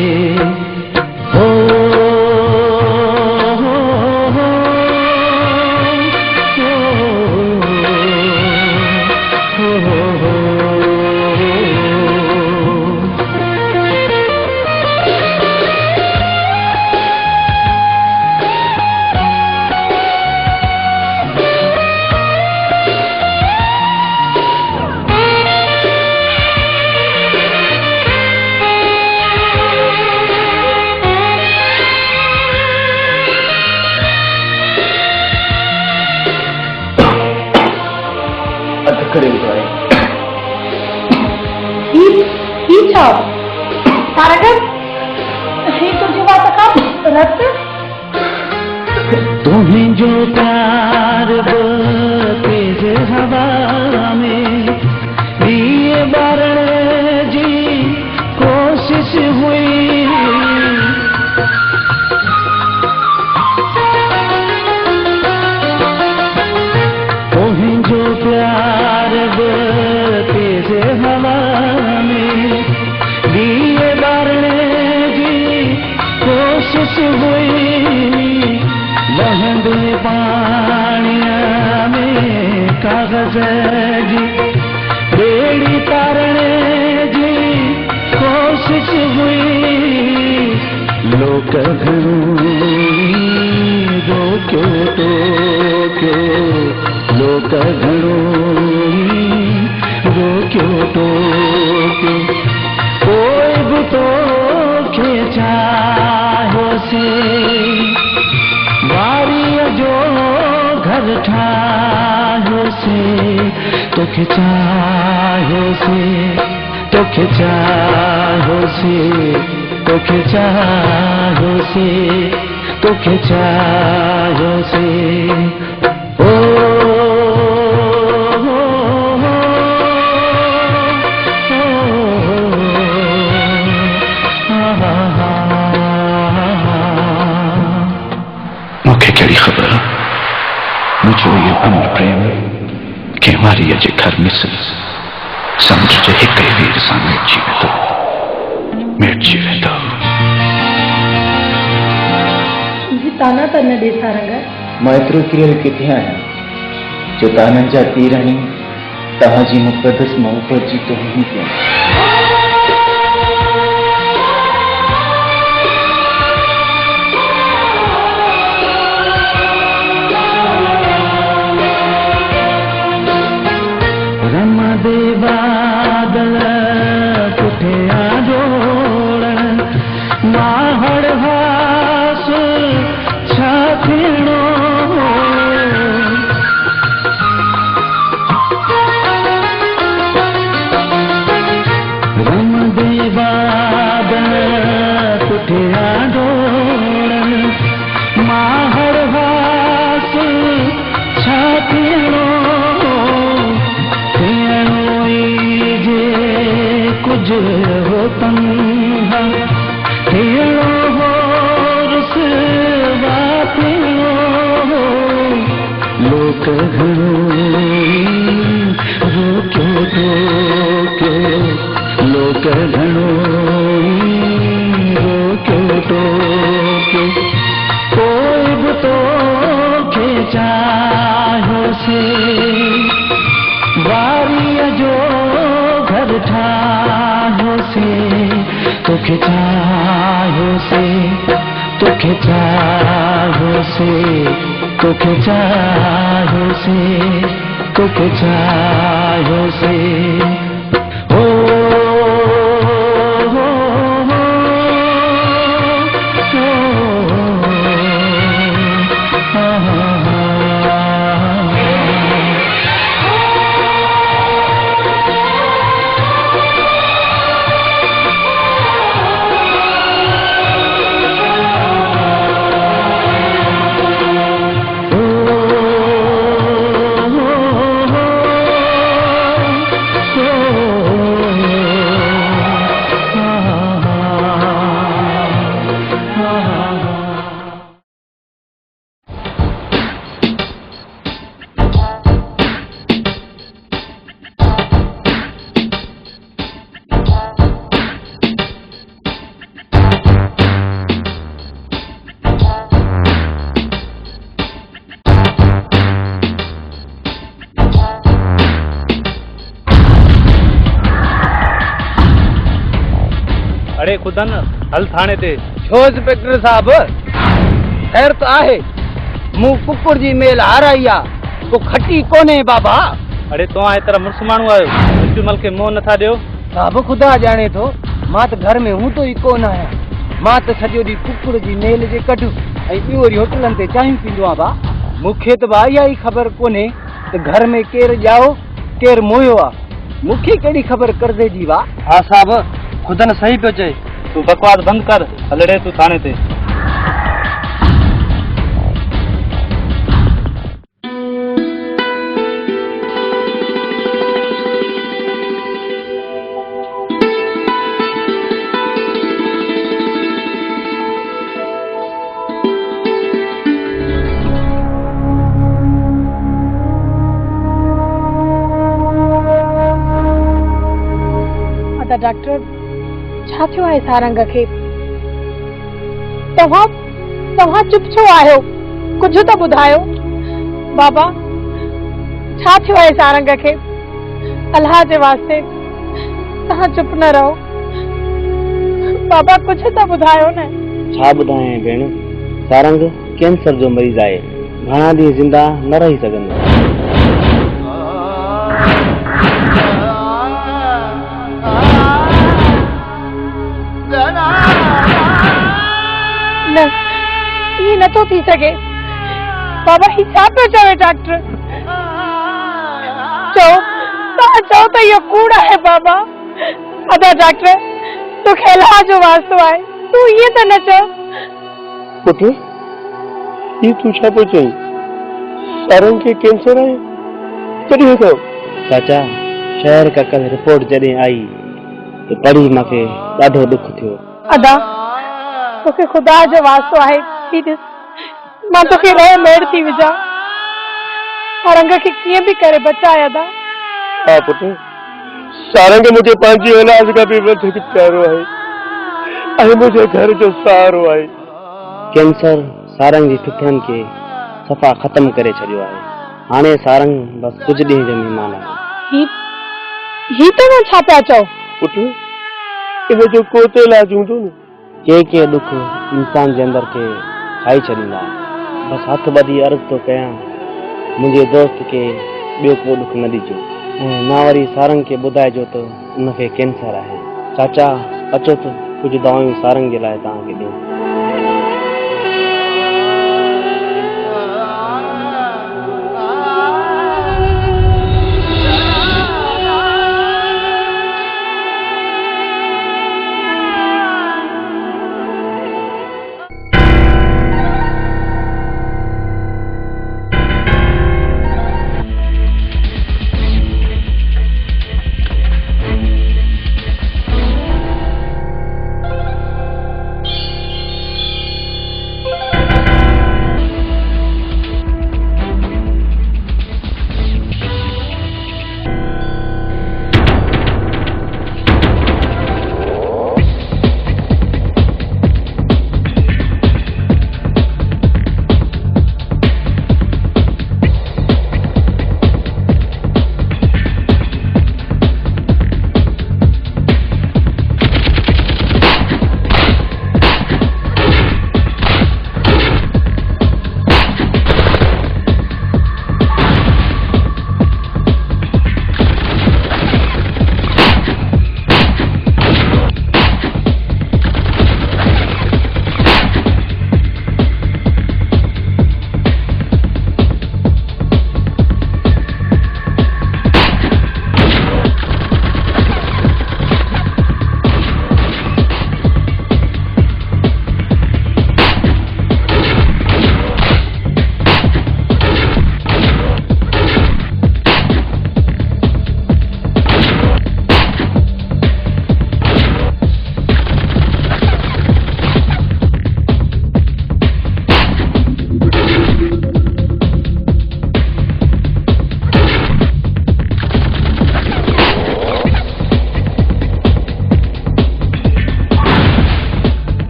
तुम्हें जो प्यार तेज हवा में दिए बारण जी कोशिश हुई तुम्हें जो प्यार तेज हवा में दिए बारण जी कोशिश हुई लहंदे पाणीअ में कागज़ जी बेड़ी तारणे जी कोशिश हुई लोक घणो रोक्यो टोक्यो लोक घणो रोक्यो टोक्यो कोई बि तोखे चाहियोसे वारीअ जो घर ठाहियोसे तोखे चाहियोसे तोखे चाहियोसे तोखे चाहियोसे तोखे चाहियोसे मूंखे कहिड़ी ख़बर मुंहिंजो इहो अमर प्रेम कंहिं वारीअ जे घर मिसल समुंड जे हिक ई वीर सां मिटजी वेंदो ताना त न ॾे सारंग। मां एतिरो किरियल किथे आहियां जो ताननि जा तीर हणी तव्हांजी मुक़दस मोहबत जी तोहीन कयां। रमदे बादल पुठिया जोड़ण माहड़ हास छा थियणो रमदे बादल पुठिया जोड़ण माहड़ हास छा थियणो कुछ हो तन्हा थियणो हो रुसवा थियणो लोक घणो रोक्यो टोक्यो लोक घणो रोक्यो टोक्यो कोई बि तोखे चाहियोसे वारीअ जो घर ठाहियोसे तोखे चाहियोसे तोखे चाहियोसे तोखे चाहियोसे तोखे चाहियोसे अरे खुदन हल थाने ते छो इंस्पेक्टर साहब खैर तो आहे मूं कुकुर जी मेल हाराई आ को खटी कोने बाबा। अरे तो एतरा मुर्स माण्हू आयो मृत्यु मल के मोह नथा ॾियो। साहब खुदा ॼाणे थो मां त घर में हूं तो ई कोन आहियां मां त सॼो ॾींहुं कुकुर जी मेल जे कढ ऐं ॿियो वरी होटलनि ते चांहियूं पींदो आहियां बा। मूंखे त बा इहा ई ख़बर कोन्हे त घर में केरु ॼाओ केरु मोयो आहे मूंखे कहिड़ी ख़बर कर्ज़े जी बा। हाँ साहब खुदन सही पियो चए तू बकवास बंद कर हल रे तू थाने ते। डॉक्टर छा थियो आहे सारंग खे? तव्हां चुप छो आहियो? कुझु त ॿुधायो। बाबा छा थियो आहे सारंग खे? अल्लाह जे वास्ते तव्हां चुप न रहो। बाबा कुझु त ॿुधायो न। छा ॿुधायां भेण, सारंग कैंसर जो मरीज़ आहे, घणा ॾींहं जिंदा न रही सघंदो। न, ये नथो थी सघे। बाबा ही छा पियो चवे डॉक्टर? तव्हां चओ त इहो कूड़ आहे बाबा। अदा डॉक्टर तोखे अल्लाह जो वास्तो आहे, तूं इहे त न चओ। पुटु ही तू छा पियो चई? सारंग खे कैंसर आहे? कॾहिं थियो? चाचा शहर का कल रिपोर्ट जॾहिं आई तो पढ़ी मूंखे ॾाढो दुख थियो। अदा तोखे खुदा जो वास्तो आहे, ही ॾिस मां तोखे रह मेड़ थी विझां। सारंग खे कीअं बि करे बचाए अदा। हा पुटु, सारंग मूंखे पंहिंजी औलाद खां बि वधीक प्यारो आहे ऐं मुंहिंजे घर जो सहारो आहे। कैंसर सारंग जी फिफड़नि खे सफ़ा ख़त्म करे छॾियो आहे। हाणे सारंग बस कुछ ॾींहं जो महिमान आहे। ही तव्हां छा पिया चओ? पुटु इन जो को त इलाज हूंदो न। के दुख इंसान जे अंदर के खाई छॾींदा। बस हथ ॿधी अर्ज़ थो कयां, मुंहिंजे दोस्त खे ॿियो को दुख न ॾिजो ऐं न वरी सारंग खे ॿुधाइजो त उनखे कैंसर आहे। चाचा अचो त कुझु दवाऊं सारंग जे लाइ तव्हांखे ॾियूं।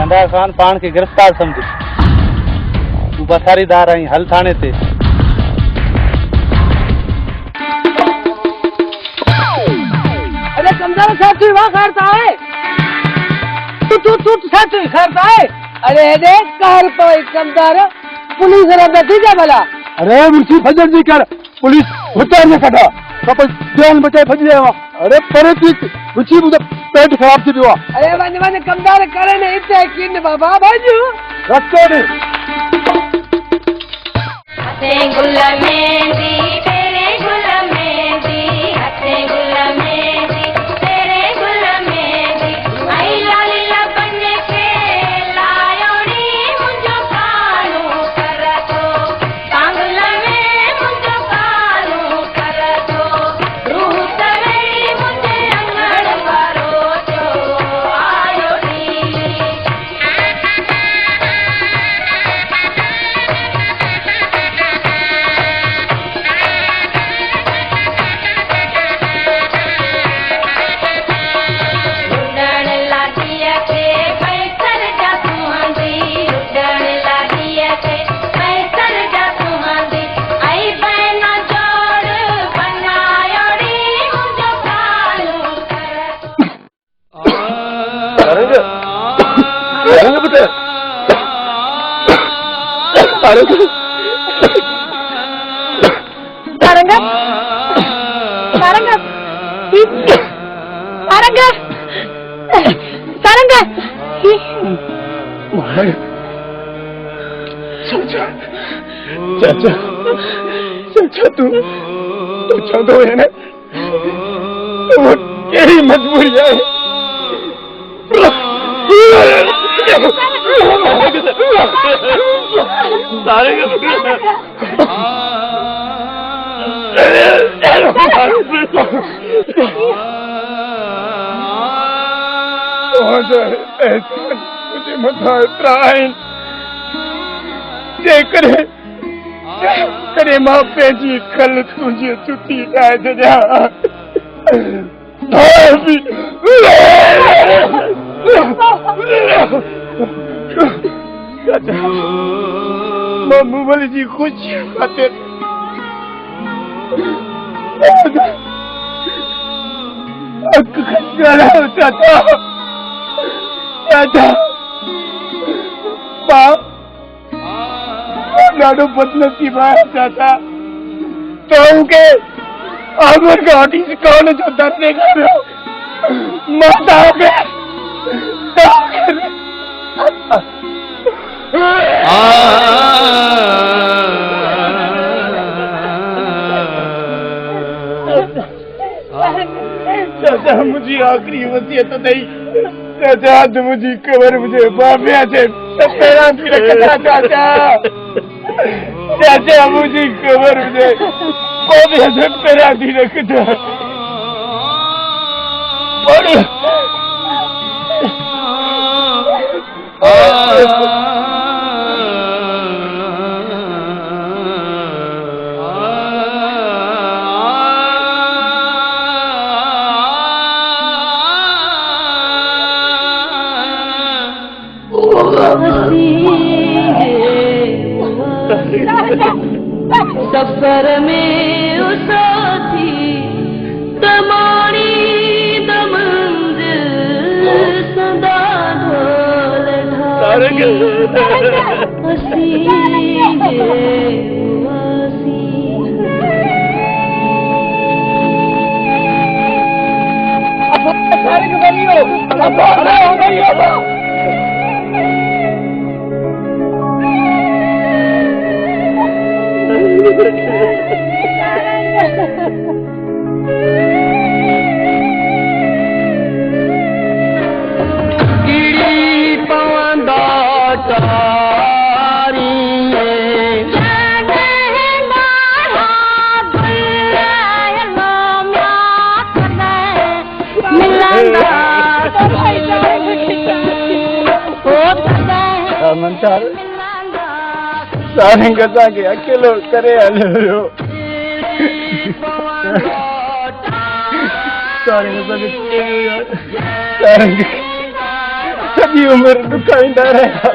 कंदार खान पान के गिरफ्तार समझ तू पथारीदार आई हल थाने ते। अरे कमदार साथी वाह करता है तू साथी करता है। अरे देख कहर तो कमदार पुलिस रे नतीजा भला। अरे मुंशी फजल जी कर पुलिस हुतार ने कढा सब जान बचाए फज जाए। अरे परे थी मुंशी मुझे पेट खराब थी पियो। अरे वन कमदार करे ने इते किन बाबा बाजू रस्तो ने हथे गुल मेहंदी तेरे गुल मेहंदी हथे गुल मेहंदी तेरे गुल मेहंदी आई लाली लपन के सारंगा सारंगा सारंगा सारंगा चाचा चाचा चाचा तू चौधो है ना वो केड़ी मजबूरी है मुझे मथा त्राइन करे मां पंहिंजी खल तुंहिंजी चुटी ठाहे छॾियां मां मूमल जी ख़ुशी ख़ातिर अख खसकायो चाचा चाचा मां ॾाढो बदनसीब आहे चाचा तोखे आगर गाड़ी कौन जो दर्द ॾेखारियो मां तव्हांखे चाचा मुझी आखिरी वसियत नहीं चाचा अज मुझी कबर मुझे बाबिया से पैरा थी रखता चाचा चाचा मुझी कबर मुझे बाबिया से पैरा थी रखता सफर में साथी तमारी दमंजिल सदा ढोल ढाल हसी सारंग के अकेलो करे हलो सारंग सॼी उम्र ॾुखाईंदा रहिया